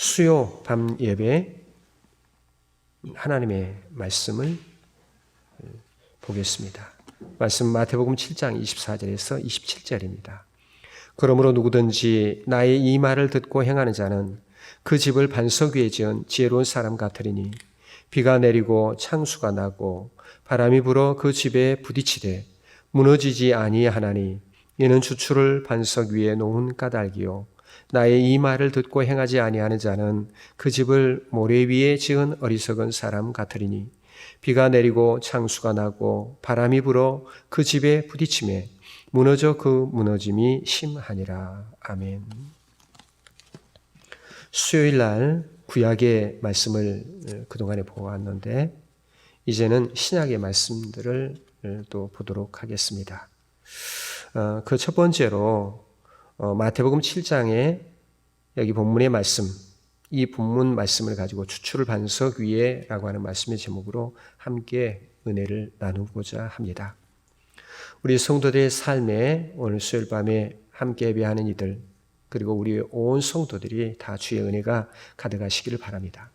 수요 밤 예배 하나님의 말씀을 보겠습니다. 말씀 마태복음 7장 24절에서 27절입니다. 그러므로 누구든지 나의 이 말을 듣고 행하는 자는 그 집을 반석 위에 지은 지혜로운 사람 같으리니 비가 내리고 창수가 나고 바람이 불어 그 집에 부딪히되 무너지지 아니하나니 이는 주추를 반석 위에 놓은 까닭이요 나의 이 말을 듣고 행하지 아니하는 자는 그 집을 모래 위에 지은 어리석은 사람 같으리니 비가 내리고 창수가 나고 바람이 불어 그 집에 부딪히매 무너져 그 무너짐이 심하니라. 아멘. 수요일 날 구약의 말씀을 그동안에 보았는데 이제는 신약의 말씀들을 또 보도록 하겠습니다. 그 첫 번째로 마태복음 7장에 여기 본문의 말씀, 이 본문 말씀을 가지고 주추를 반석 위에 라고 하는 말씀의 제목으로 함께 은혜를 나누고자 합니다. 우리 성도들의 삶에 오늘 수요일 밤에 함께 예배하는 이들 그리고 우리 온 성도들이 다 주의 은혜가 가득하시기를 바랍니다.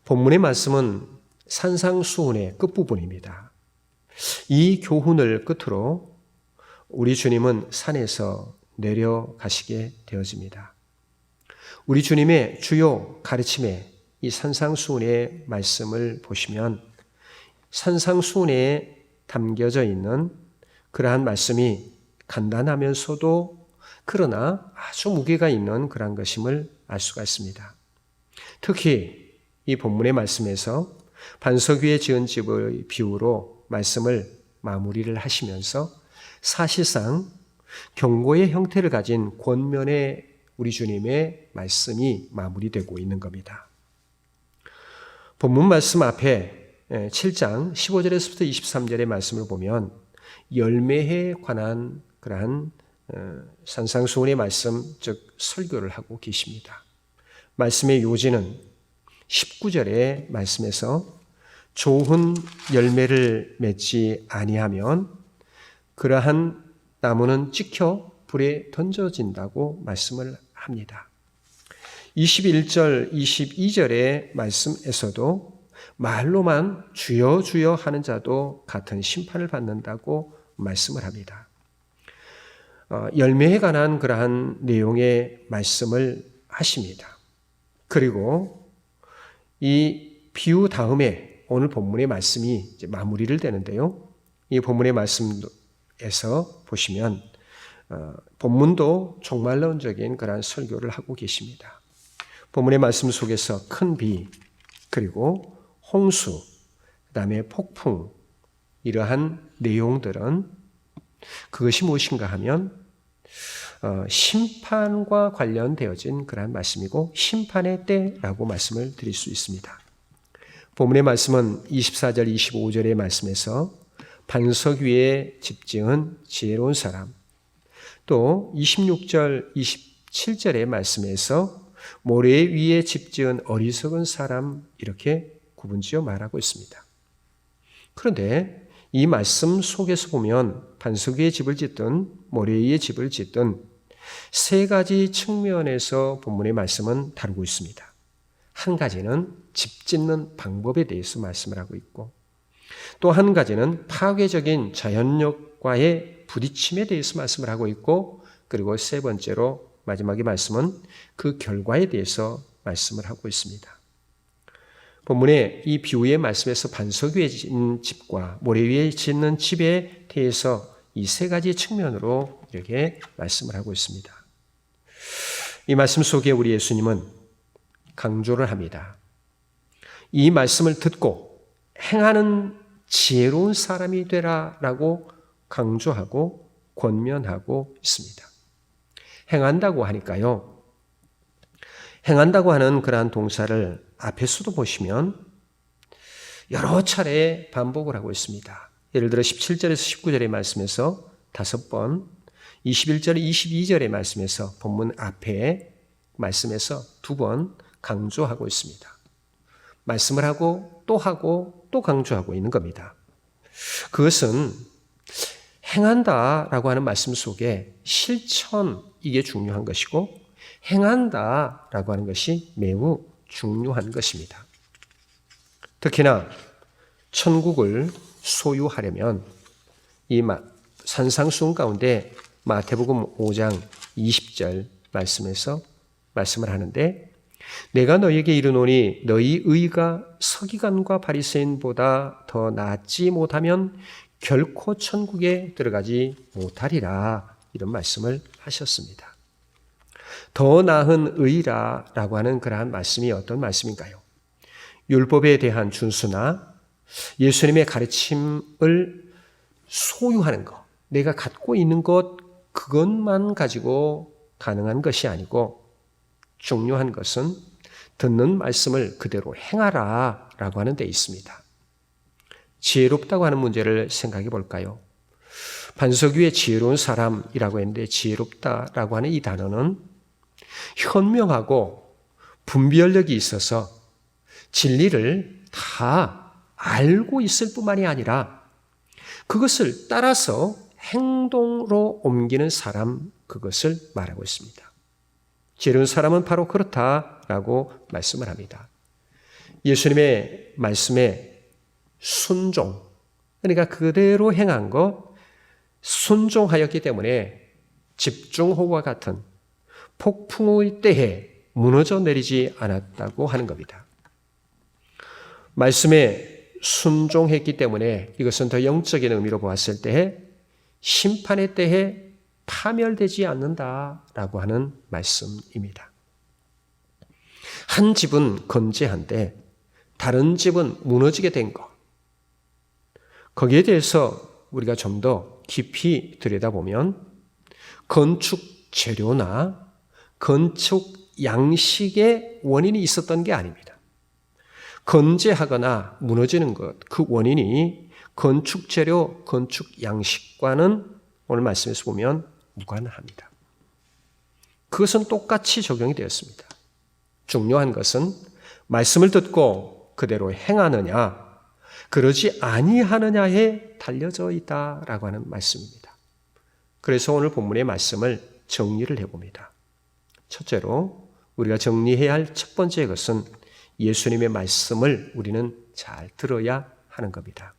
본문의 말씀은 산상수훈의 끝부분입니다. 이 교훈을 끝으로 우리 주님은 산에서 내려가시게 되어집니다. 우리 주님의 주요 가르침에 이 산상수훈의 말씀을 보시면 산상수훈에 담겨져 있는 그러한 말씀이 간단하면서도 그러나 아주 무게가 있는 그러한 것임을 알 수가 있습니다. 특히 이 본문의 말씀에서 반석 위에 지은 집의 비유로 말씀을 마무리를 하시면서 사실상 경고의 형태를 가진 권면의 우리 주님의 말씀이 마무리되고 있는 겁니다. 본문 말씀 앞에 7장 15절에서부터 23절의 말씀을 보면 열매에 관한 그러한 산상수훈의 말씀, 즉 설교를 하고 계십니다. 말씀의 요지는 19절의 말씀에서 좋은 열매를 맺지 아니하면 그러한 나무는 찍혀 불에 던져진다고 말씀을 합니다. 21절, 22절의 말씀에서도 말로만 주여 주여 하는 자도 같은 심판을 받는다고 말씀을 합니다. 열매에 관한 그러한 내용의 말씀을 하십니다. 그리고 이 비유 다음에 오늘 본문의 말씀이 이제 마무리를 되는데요. 이 본문의 말씀에서 보시면 본문도 종말론적인 그러한 설교를 하고 계십니다. 본문의 말씀 속에서 큰 비, 그리고 홍수, 그다음에 폭풍, 이러한 내용들은 그것이 무엇인가 하면 심판과 관련되어진 그러한 말씀이고 심판의 때라고 말씀을 드릴 수 있습니다. 본문의 말씀은 24절, 25절의 말씀에서 반석 위에 집 지은 지혜로운 사람, 또 26절, 27절의 말씀에서 모래 위에 집 지은 어리석은 사람 이렇게 구분지어 말하고 있습니다. 그런데 이 말씀 속에서 보면 반석 위에 집을 짓든 모래 위에 집을 짓든 세 가지 측면에서 본문의 말씀은 다루고 있습니다. 한 가지는 집 짓는 방법에 대해서 말씀을 하고 있고 또 한 가지는 파괴적인 자연력과의 부딪힘에 대해서 말씀을 하고 있고 그리고 세 번째로 마지막의 말씀은 그 결과에 대해서 말씀을 하고 있습니다. 본문의 이 비유의 말씀에서 반석 위에 짓는 집과 모래 위에 짓는 집에 대해서 이 세 가지 측면으로 이렇게 말씀을 하고 있습니다. 이 말씀 속에 우리 예수님은 강조를 합니다. 이 말씀을 듣고 행하는 지혜로운 사람이 되라라고 강조하고 권면하고 있습니다. 행한다고 하니까요. 행한다고 하는 그러한 동사를 앞에서도 보시면 여러 차례 반복을 하고 있습니다. 예를 들어 17절에서 19절의 말씀에서 5번, 21절, 22절의 말씀에서 본문 앞에 말씀에서 2번 강조하고 있습니다. 말씀을 하고 또 강조하고 있는 겁니다. 그것은 행한다라고 하는 말씀 속에 실천, 이게 중요한 것이고 행한다라고 하는 것이 매우 중요한 것입니다. 특히나 천국을 소유하려면 이 산상수훈 가운데 마태복음 5장 20절 말씀에서 말씀을 하는데 내가 너희에게 이르노니 너희 의가 서기관과 바리새인보다 더 낫지 못하면 결코 천국에 들어가지 못하리라 이런 말씀을 하셨습니다. 더 나은 의라고 하는 그러한 말씀이 어떤 말씀인가요? 율법에 대한 준수나 예수님의 가르침을 소유하는 것, 내가 갖고 있는 것 그것만 가지고 가능한 것이 아니고 중요한 것은 듣는 말씀을 그대로 행하라 라고 하는 데 있습니다. 지혜롭다고 하는 문제를 생각해 볼까요? 반석 위에 지혜로운 사람이라고 했는데 지혜롭다라고 하는 이 단어는 현명하고 분별력이 있어서 진리를 다 알고 있을 뿐만이 아니라 그것을 따라서 행동으로 옮기는 사람, 그것을 말하고 있습니다. 지혜로운 사람은 바로 그렇다라고 말씀을 합니다. 예수님의 말씀에 순종, 그러니까 그대로 행한 것, 순종하였기 때문에 집중호우와 같은 폭풍의 때에 무너져 내리지 않았다고 하는 겁니다. 말씀에 순종했기 때문에 이것은 더 영적인 의미로 보았을 때에 심판의 때에 파멸되지 않는다라고 하는 말씀입니다. 한 집은 건재한데 다른 집은 무너지게 된 것. 거기에 대해서 우리가 좀 더 깊이 들여다보면 건축 재료나 건축 양식의 원인이 있었던 게 아닙니다. 건재하거나 무너지는 것, 그 원인이 건축 재료, 건축 양식과는 오늘 말씀에서 보면 무관합니다. 그것은 똑같이 적용이 되었습니다. 중요한 것은 말씀을 듣고 그대로 행하느냐, 그러지 아니하느냐에 달려져 있다라고 하는 말씀입니다. 그래서 오늘 본문의 말씀을 정리를 해봅니다. 첫째로 우리가 정리해야 할 첫 번째 것은 예수님의 말씀을 우리는 잘 들어야 하는 겁니다.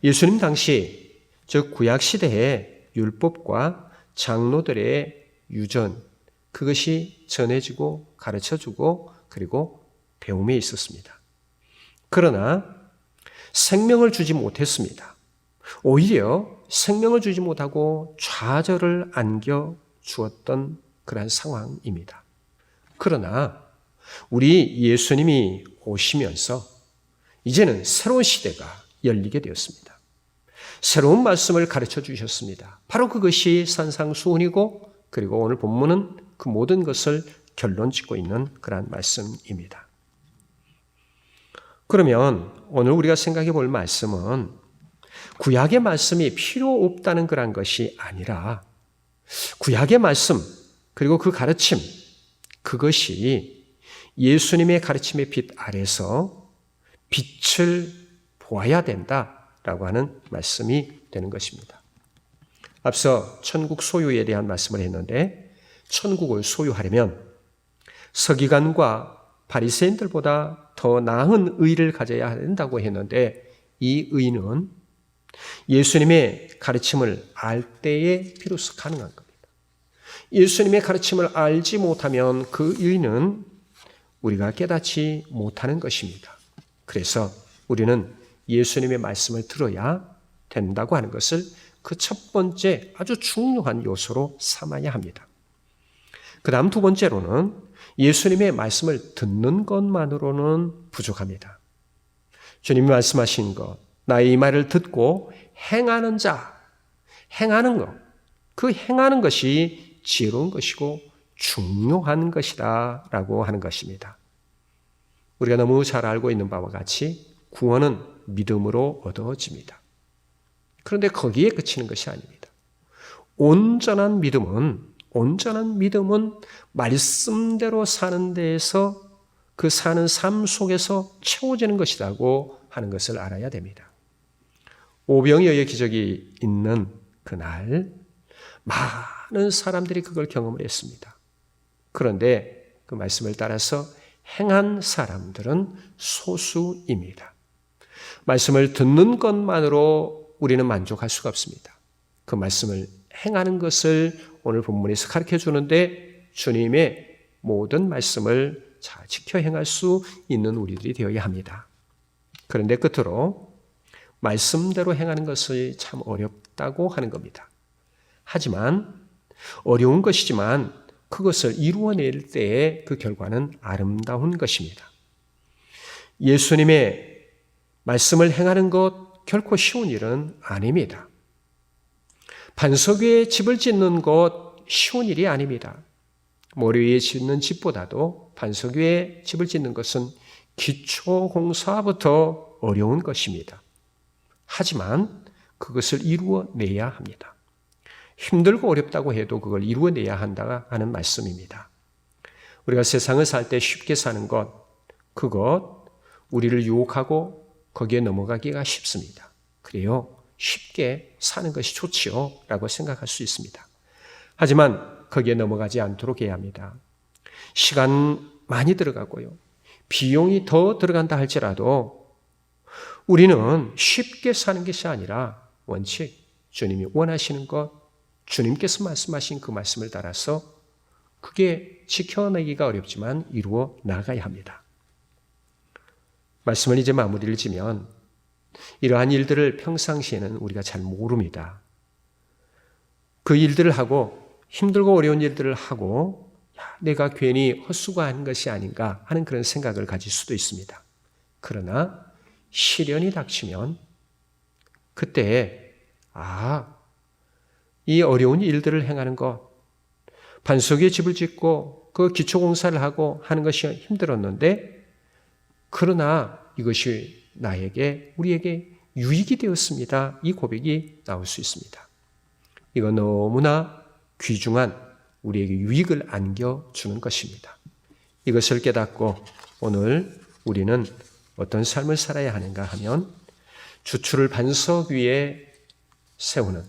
예수님 당시, 즉 구약시대에 율법과 장로들의 유전, 그것이 전해지고 가르쳐주고 그리고 배움에 있었습니다. 그러나 생명을 주지 못했습니다. 오히려 생명을 주지 못하고 좌절을 안겨주었던 그런 상황입니다. 그러나 우리 예수님이 오시면서 이제는 새로운 시대가 열리게 되었습니다. 새로운 말씀을 가르쳐 주셨습니다. 바로 그것이 산상수훈이고 그리고 오늘 본문은 그 모든 것을 결론 짓고 있는 그러한 말씀입니다. 그러면 오늘 우리가 생각해 볼 말씀은 구약의 말씀이 필요 없다는 그런 것이 아니라 구약의 말씀 그리고 그 가르침 그것이 예수님의 가르침의 빛 아래서 빛을 보아야 된다라고 하는 말씀이 되는 것입니다. 앞서 천국 소유에 대한 말씀을 했는데 천국을 소유하려면 서기관과 바리새인들보다 더 나은 의를 가져야 된다고 했는데 이 의는 예수님의 가르침을 알 때에 비로소 가능한 겁니다. 예수님의 가르침을 알지 못하면 그 의는 우리가 깨닫지 못하는 것입니다. 그래서 우리는 예수님의 말씀을 들어야 된다고 하는 것을 그 첫 번째 아주 중요한 요소로 삼아야 합니다. 그 다음 두 번째로는 예수님의 말씀을 듣는 것만으로는 부족합니다. 주님이 말씀하신 것, 나의 이 말을 듣고 행하는 자, 행하는 것, 그 행하는 것이 지혜로운 것이고 중요한 것이다 라고 하는 것입니다. 우리가 너무 잘 알고 있는 바와 같이 구원은 믿음으로 얻어집니다. 그런데 거기에 그치는 것이 아닙니다. 온전한 믿음은 말씀대로 사는 데에서 그 사는 삶 속에서 채워지는 것이라고 하는 것을 알아야 됩니다. 오병이어의 기적이 있는 그날 많은 사람들이 그걸 경험을 했습니다. 그런데 그 말씀을 따라서 행한 사람들은 소수입니다. 말씀을 듣는 것만으로 우리는 만족할 수가 없습니다. 그 말씀을 행하는 것을 오늘 본문에서 가르쳐 주는데 주님의 모든 말씀을 잘 지켜 행할 수 있는 우리들이 되어야 합니다. 그런데 끝으로 말씀대로 행하는 것이 참 어렵다고 하는 겁니다. 하지만 어려운 것이지만 그것을 이루어낼 때의 그 결과는 아름다운 것입니다. 예수님의 말씀을 행하는 것 결코 쉬운 일은 아닙니다. 반석 위에 집을 짓는 것 쉬운 일이 아닙니다. 모래 위에 짓는 집보다도 반석 위에 집을 짓는 것은 기초 공사부터 어려운 것입니다. 하지만 그것을 이루어내야 합니다. 힘들고 어렵다고 해도 그걸 이루어내야 한다 하는 말씀입니다. 우리가 세상을 살 때 쉽게 사는 것, 그것 우리를 유혹하고 거기에 넘어가기가 쉽습니다. 그래요. 쉽게 사는 것이 좋지요 라고 생각할 수 있습니다. 하지만 거기에 넘어가지 않도록 해야 합니다. 시간 많이 들어가고요. 비용이 더 들어간다 할지라도 우리는 쉽게 사는 것이 아니라 원칙, 주님이 원하시는 것, 주님께서 말씀하신 그 말씀을 따라서 그게 지켜내기가 어렵지만 이루어 나가야 합니다. 말씀을 이제 마무리를 지면 이러한 일들을 평상시에는 우리가 잘 모릅니다. 그 일들을 하고 힘들고 어려운 일들을 하고 내가 괜히 헛수고하는 것이 아닌가 하는 그런 생각을 가질 수도 있습니다. 그러나 시련이 닥치면 그때 이 어려운 일들을 행하는 것, 반석 위에 집을 짓고 그 기초공사를 하고 하는 것이 힘들었는데 그러나 이것이 우리에게 유익이 되었습니다. 이 고백이 나올 수 있습니다. 이건 너무나 귀중한 우리에게 유익을 안겨주는 것입니다. 이것을 깨닫고 오늘 우리는 어떤 삶을 살아야 하는가 하면 주추를 반석 위에 세우는,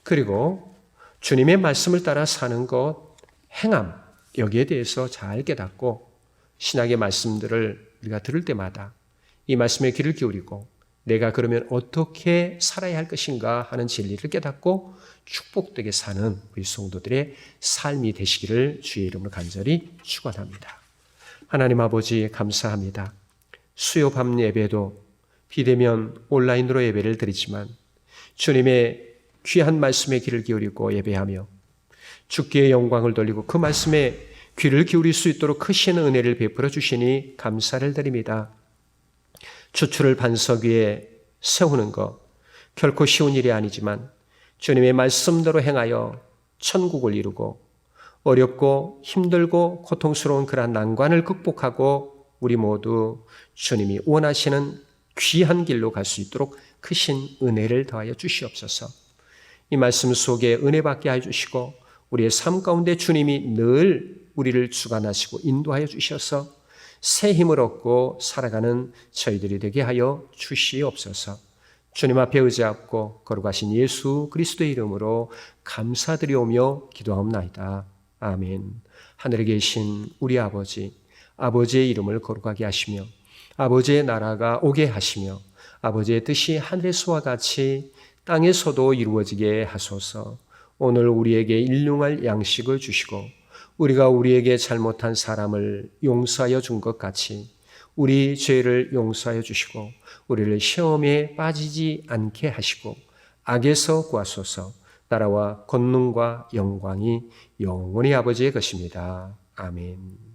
그리고 주님의 말씀을 따라 사는 것, 행함, 여기에 대해서 잘 깨닫고 신학의 말씀들을 우리가 들을 때마다 이 말씀에 귀를 기울이고 내가 그러면 어떻게 살아야 할 것인가 하는 진리를 깨닫고 축복되게 사는 우리 성도들의 삶이 되시기를 주의 이름으로 간절히 축원합니다. 하나님 아버지 감사합니다. 수요 밤 예배도 비대면 온라인으로 예배를 드리지만 주님의 귀한 말씀에 귀를 기울이고 예배하며 주께 영광을 돌리고 그 말씀에 귀를 기울일 수 있도록 크신 은혜를 베풀어 주시니 감사를 드립니다. 주추를 반석 위에 세우는 것 결코 쉬운 일이 아니지만 주님의 말씀대로 행하여 천국을 이루고 어렵고 힘들고 고통스러운 그러한 난관을 극복하고 우리 모두 주님이 원하시는 귀한 길로 갈 수 있도록 크신 은혜를 더하여 주시옵소서. 이 말씀 속에 은혜 받게 해주시고 우리의 삶 가운데 주님이 늘 우리를 주관하시고 인도하여 주셔서 새 힘을 얻고 살아가는 저희들이 되게 하여 주시옵소서. 주님 앞에 의지하고 거룩하신 예수 그리스도의 이름으로 감사드리오며 기도하옵나이다. 아멘. 하늘에 계신 우리 아버지, 아버지의 이름을 거룩하게 하시며 아버지의 나라가 오게 하시며 아버지의 뜻이 하늘에서와 같이 땅에서도 이루어지게 하소서. 오늘 우리에게 일용할 양식을 주시고 우리가 우리에게 잘못한 사람을 용서하여 준 것 같이 우리 죄를 용서하여 주시고 우리를 시험에 빠지지 않게 하시고 악에서 구하소서. 나라와 권능과 영광이 영원히 아버지의 것입니다. 아멘.